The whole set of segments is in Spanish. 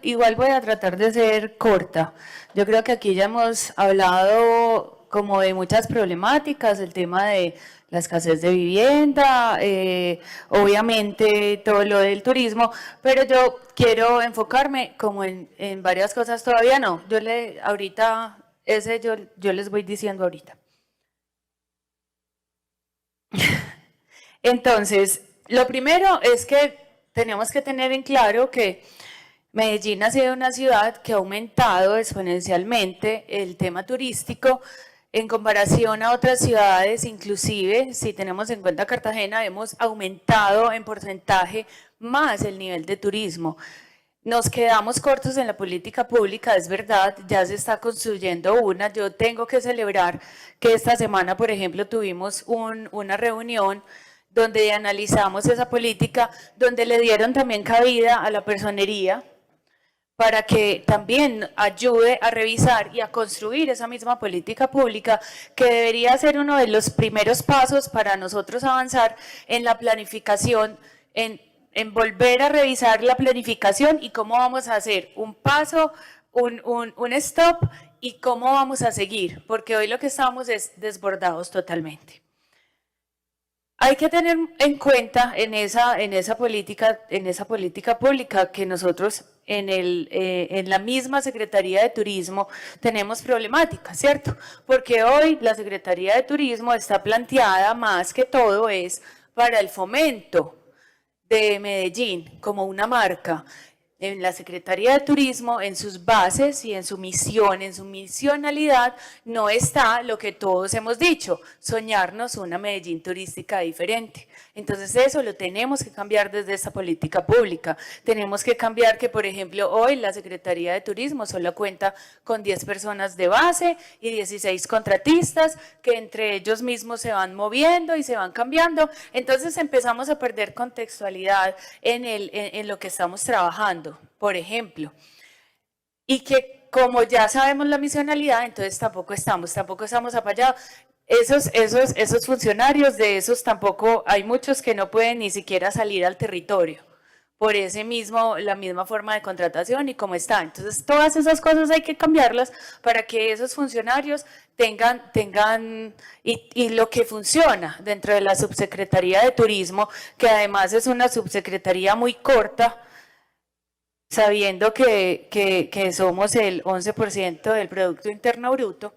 Igual voy a tratar de ser corta. Yo creo que aquí ya hemos hablado como de muchas problemáticas, el tema de la escasez de vivienda, obviamente todo lo del turismo, pero yo quiero enfocarme como en varias cosas todavía no. Ahorita, yo les voy diciendo ahorita. Entonces, lo primero es que tenemos que tener en claro que Medellín ha sido una ciudad que ha aumentado exponencialmente el tema turístico en comparación a otras ciudades, inclusive si tenemos en cuenta Cartagena, hemos aumentado en porcentaje más el nivel de turismo. Nos quedamos cortos en la política pública, es verdad, ya se está construyendo una. Yo tengo que celebrar que esta semana, por ejemplo, tuvimos una reunión donde analizamos esa política, donde le dieron también cabida a la personería, para que también ayude a revisar y a construir esa misma política pública que debería ser uno de los primeros pasos para nosotros avanzar en la planificación, en volver a revisar la planificación y cómo vamos a hacer un paso, un stop y cómo vamos a seguir, porque hoy lo que estamos es desbordados totalmente. Hay que tener en cuenta en esa política pública que nosotros en la misma Secretaría de Turismo tenemos problemáticas, ¿cierto? Porque hoy la Secretaría de Turismo está planteada más que todo es para el fomento de Medellín como una marca. En la Secretaría de Turismo, en sus bases y en su misión, en su misionalidad, no está lo que todos hemos dicho, soñarnos una Medellín turística diferente. Entonces eso lo tenemos que cambiar desde esta política pública. Tenemos que cambiar que, por ejemplo, hoy la Secretaría de Turismo solo cuenta con 10 personas de base y 16 contratistas que entre ellos mismos se van moviendo y se van cambiando. Entonces empezamos a perder contextualidad en lo que estamos trabajando. Por ejemplo, y que como ya sabemos la misionalidad, entonces tampoco estamos apoyados. Esos funcionarios de esos tampoco, hay muchos que no pueden ni siquiera salir al territorio por la misma forma de contratación y cómo está. Entonces, todas esas cosas hay que cambiarlas para que esos funcionarios tengan y lo que funciona dentro de la Subsecretaría de Turismo, que además es una subsecretaría muy corta, sabiendo que somos el 11% del Producto Interno Bruto,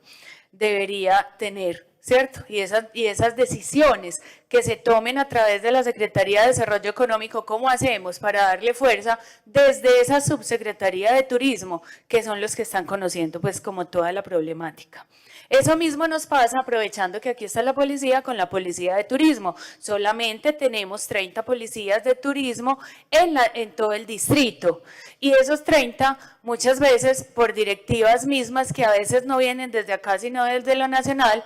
debería tener, ¿cierto? Y esas decisiones que se tomen a través de la Secretaría de Desarrollo Económico, ¿cómo hacemos para darle fuerza desde esa Subsecretaría de Turismo, que son los que están conociendo pues como toda la problemática? Eso mismo nos pasa, aprovechando que aquí está la policía, con la policía de turismo. Solamente tenemos 30 policías de turismo en todo el distrito. Y esos 30, muchas veces, por directivas mismas, que a veces no vienen desde acá, sino desde lo nacional,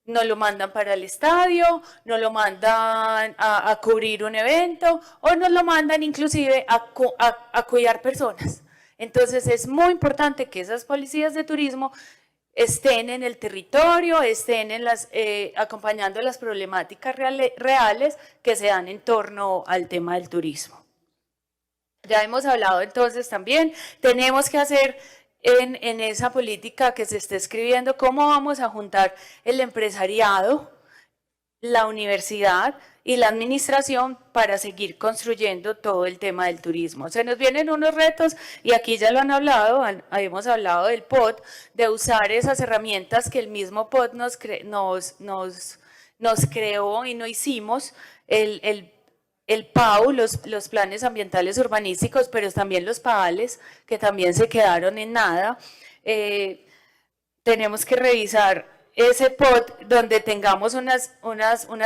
no lo mandan para el estadio, no lo mandan a cubrir un evento, o no lo mandan inclusive a cuidar personas. Entonces es muy importante que esas policías de turismo estén en el territorio, estén acompañando las problemáticas reales que se dan en torno al tema del turismo. Ya hemos hablado entonces también, tenemos que hacer en esa política que se está escribiendo, cómo vamos a juntar el empresariado, la universidad y la administración para seguir construyendo todo el tema del turismo. Se nos vienen unos retos y aquí ya lo han hablado, hemos hablado del POT, de usar esas herramientas que el mismo POT nos creó y no hicimos, el PAU, los planes ambientales urbanísticos, pero también los PAALES, que también se quedaron en nada. Tenemos que revisar ese POT donde tengamos unas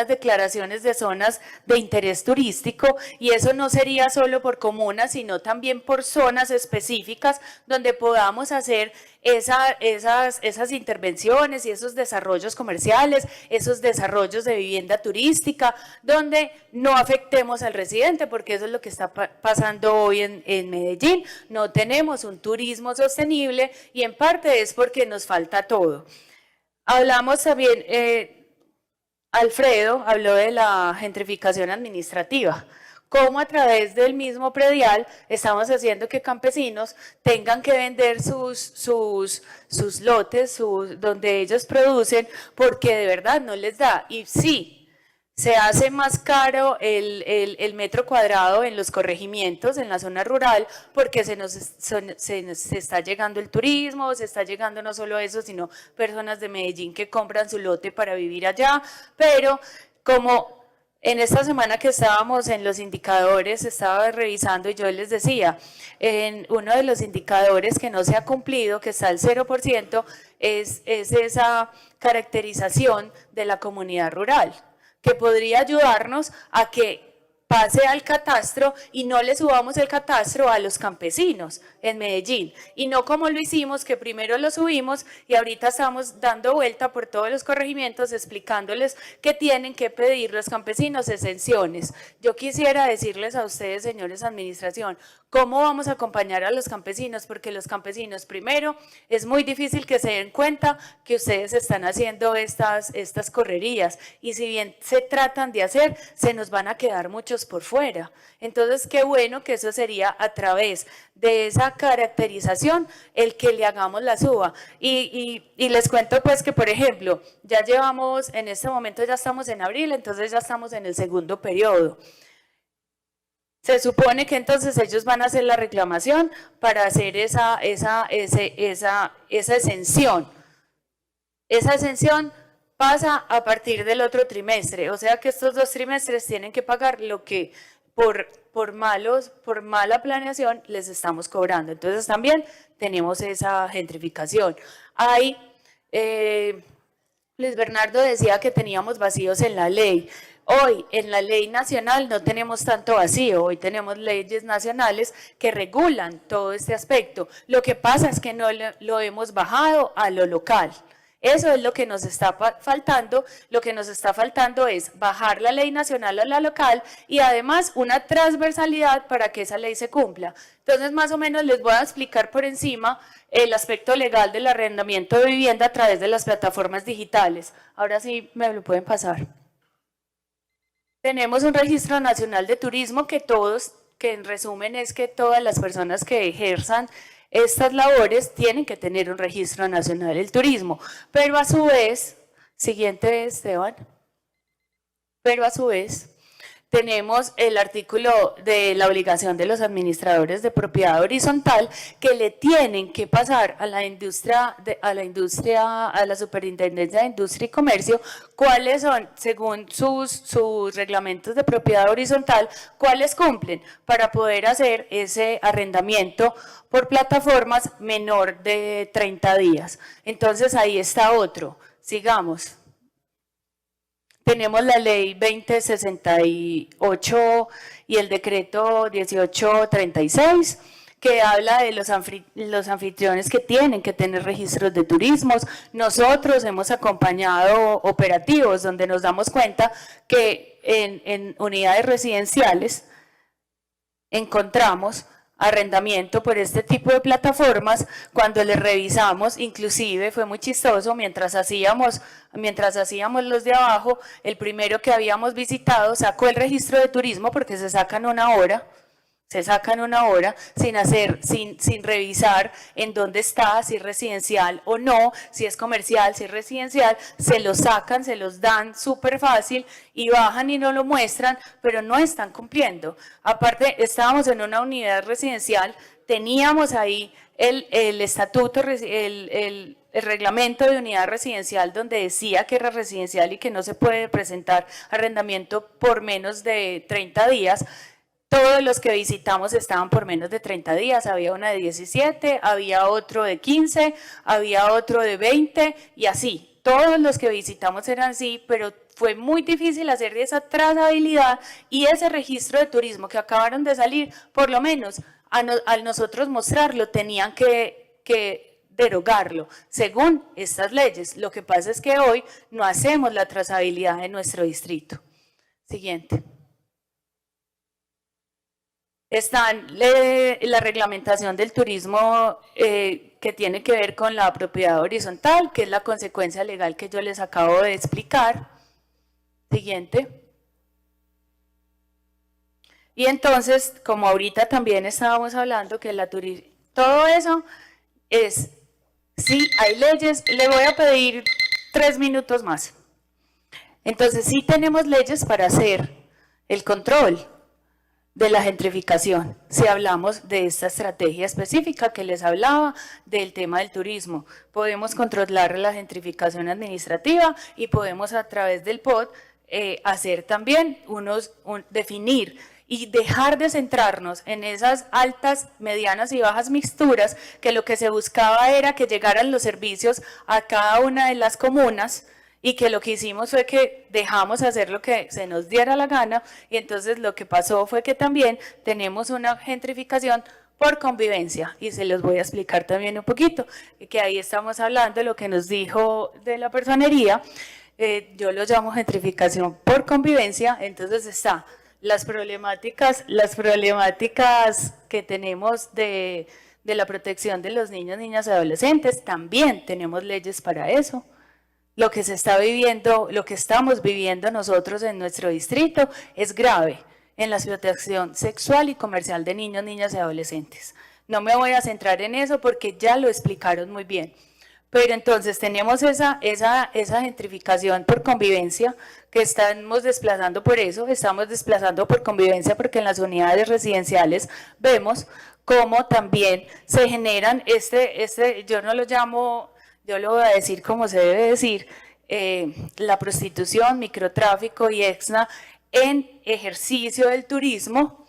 declaraciones de zonas de interés turístico, y eso no sería solo por comunas, sino también por zonas específicas donde podamos hacer esas intervenciones y esos desarrollos comerciales, esos desarrollos de vivienda turística, donde no afectemos al residente, porque eso es lo que está pasando hoy en Medellín. No tenemos un turismo sostenible y en parte es porque nos falta todo. Hablamos también, Alfredo habló de la gentrificación administrativa. cómo a través del mismo predial estamos haciendo que campesinos tengan que vender sus lotes, donde ellos producen, porque de verdad no les da. Y sí, se hace más caro el metro cuadrado en los corregimientos, en la zona rural, porque se está llegando el turismo, se está llegando no solo eso, sino personas de Medellín que compran su lote para vivir allá, pero como en esta semana que estábamos en los indicadores, estaba revisando y yo les decía, en uno de los indicadores que no se ha cumplido, que está al 0%, es esa caracterización de la comunidad rural, que podría ayudarnos a que pase al catastro y no le subamos el catastro a los campesinos en Medellín, y no como lo hicimos, que primero lo subimos y ahorita estamos dando vuelta por todos los corregimientos explicándoles que tienen que pedir los campesinos exenciones. Yo quisiera decirles a ustedes, señores administración, cómo vamos a acompañar a los campesinos, porque los campesinos, primero, es muy difícil que se den cuenta que ustedes están haciendo estas correrías, y si bien se tratan de hacer, se nos van a quedar muchos por fuera. Entonces, qué bueno que eso sería a través de esa caracterización el que le hagamos la suba. Y les cuento pues que, por ejemplo, ya llevamos, en este momento ya estamos en abril, entonces ya estamos en el segundo periodo. Se supone que entonces ellos van a hacer la reclamación para hacer esa exención. Esa exención pasa a partir del otro trimestre, o sea que estos 2 trimestres tienen que pagar lo que por mala planeación les estamos cobrando. Entonces también tenemos esa gentrificación. Luis Bernardo decía que teníamos vacíos en la ley. Hoy en la ley nacional no tenemos tanto vacío, hoy tenemos leyes nacionales que regulan todo este aspecto. Lo que pasa es que no lo hemos bajado a lo local. Eso es lo que nos está faltando. Lo que nos está faltando es bajar la ley nacional a la local y además una transversalidad para que esa ley se cumpla. Entonces, más o menos les voy a explicar por encima el aspecto legal del arrendamiento de vivienda a través de las plataformas digitales. Ahora sí me lo pueden pasar. Tenemos un registro nacional de turismo que en resumen es que todas las personas que ejerzan estas labores tienen que tener un registro nacional del turismo, pero a su vez, siguiente Esteban, pero a su vez tenemos el artículo de la obligación de los administradores de propiedad horizontal que le tienen que pasar a la Superintendencia de Industria y Comercio cuáles son, según sus reglamentos de propiedad horizontal, cuáles cumplen para poder hacer ese arrendamiento por plataformas menor de 30 días. Entonces ahí está otro, sigamos. Tenemos la ley 2068 y el decreto 1836, que habla de los anfitriones que tienen que tener registros de turismos. Nosotros hemos acompañado operativos donde nos damos cuenta que en unidades residenciales encontramos arrendamiento por este tipo de plataformas. Cuando les revisamos, inclusive fue muy chistoso, mientras hacíamos los de abajo, el primero que habíamos visitado sacó el registro de turismo porque se sacan una hora sin revisar en dónde está, si es residencial o no, si es comercial, si es residencial, se los sacan, se los dan súper fácil y bajan y no lo muestran, pero no están cumpliendo. Aparte, estábamos en una unidad residencial, teníamos ahí el estatuto, el reglamento de unidad residencial donde decía que era residencial y que no se puede presentar arrendamiento por menos de 30 días, todos los que visitamos estaban por menos de 30 días, había una de 17, había otro de 15, había otro de 20 y así. Todos los que visitamos eran así, pero fue muy difícil hacer esa trazabilidad y ese registro de turismo que acabaron de salir, por lo menos al nosotros mostrarlo tenían que derogarlo según estas leyes. Lo que pasa es que hoy no hacemos la trazabilidad en nuestro distrito. Siguiente. Está la reglamentación del turismo que tiene que ver con la propiedad horizontal, que es la consecuencia legal que yo les acabo de explicar. Siguiente. Y entonces, como ahorita también estábamos hablando que todo eso es, sí hay leyes, le voy a pedir 3 minutos más. Entonces sí tenemos leyes para hacer el control de la gentrificación, si hablamos de esta estrategia específica que les hablaba del tema del turismo. Podemos controlar la gentrificación administrativa y podemos a través del POT hacer también definir y dejar de centrarnos en esas altas, medianas y bajas mixturas, que lo que se buscaba era que llegaran los servicios a cada una de las comunas, y que lo que hicimos fue que dejamos hacer lo que se nos diera la gana, y entonces lo que pasó fue que también tenemos una gentrificación por convivencia, y se los voy a explicar también un poquito, que ahí estamos hablando de lo que nos dijo de la personería. Yo lo llamo gentrificación por convivencia. Entonces está las problemáticas que tenemos de la protección de los niños, niñas y adolescentes. También tenemos leyes para eso. Lo que se está viviendo, lo que estamos viviendo nosotros en nuestro distrito es grave en la explotación sexual y comercial de niños, niñas y adolescentes. No me voy a centrar en eso porque ya lo explicaron muy bien. Pero entonces tenemos esa gentrificación por convivencia que estamos desplazando por eso, estamos desplazando por convivencia porque en las unidades residenciales vemos cómo también se generan yo no lo llamo, yo lo voy a decir como se debe decir, la prostitución, microtráfico y exna en ejercicio del turismo.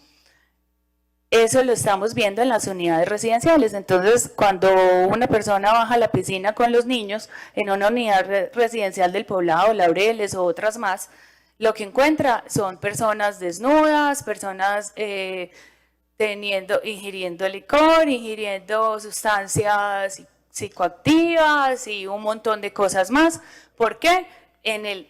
Eso lo estamos viendo en las unidades residenciales. Entonces, cuando una persona baja a la piscina con los niños en una unidad residencial del Poblado, Laureles o otras más, lo que encuentra son personas desnudas, personas ingiriendo licor, ingiriendo sustancias psicoactivas y un montón de cosas más. ¿Por qué? En el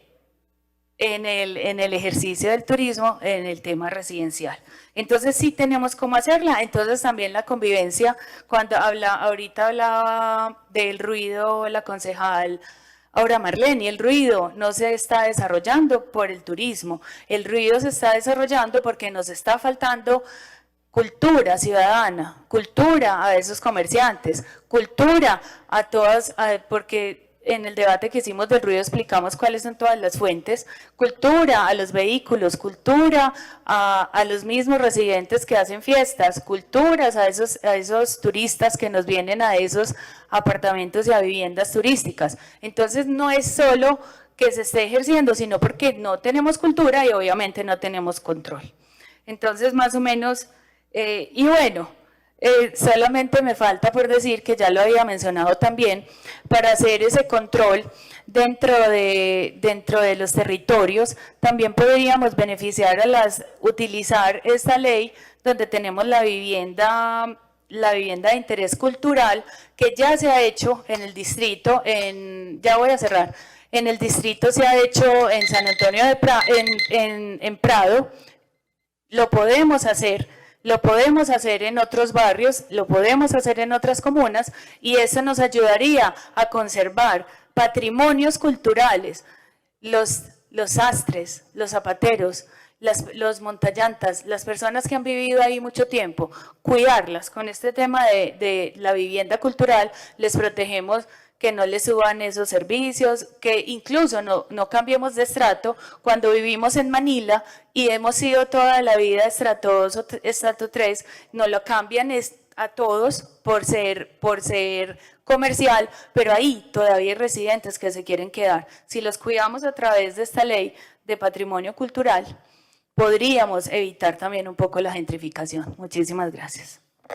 ejercicio del turismo, en el tema residencial. Entonces sí tenemos cómo hacerla. Entonces también la convivencia, cuando ahorita hablaba del ruido la concejal Aura Marlene, el ruido no se está desarrollando por el turismo, el ruido se está desarrollando porque nos está faltando cultura ciudadana, cultura a esos comerciantes, cultura a todas, porque en el debate que hicimos del ruido explicamos cuáles son todas las fuentes, cultura a los vehículos, cultura a los mismos residentes que hacen fiestas, culturas a esos turistas que nos vienen a esos apartamentos y a viviendas turísticas. Entonces no es solo que se esté ejerciendo, sino porque no tenemos cultura y obviamente no tenemos control. Entonces más o menos, y bueno, solamente me falta por decir que ya lo había mencionado también, para hacer ese control dentro de los territorios, también podríamos beneficiar utilizar esta ley donde tenemos la vivienda de interés cultural, que ya se ha hecho en el distrito, ya voy a cerrar, en el distrito se ha hecho en San Antonio en Prado, lo podemos hacer en otros barrios, lo podemos hacer en otras comunas, y eso nos ayudaría a conservar patrimonios culturales, los sastres, los zapateros, los montallantas, las personas que han vivido ahí mucho tiempo, cuidarlas. Con este tema de la vivienda cultural les protegemos que no les suban esos servicios, que incluso no cambiemos de estrato. Cuando vivimos en Manila y hemos sido toda la vida estrato 2 o estrato 3, no lo cambian a todos por ser comercial, pero ahí todavía hay residentes que se quieren quedar. Si los cuidamos a través de esta ley de patrimonio cultural, podríamos evitar también un poco la gentrificación. Muchísimas gracias.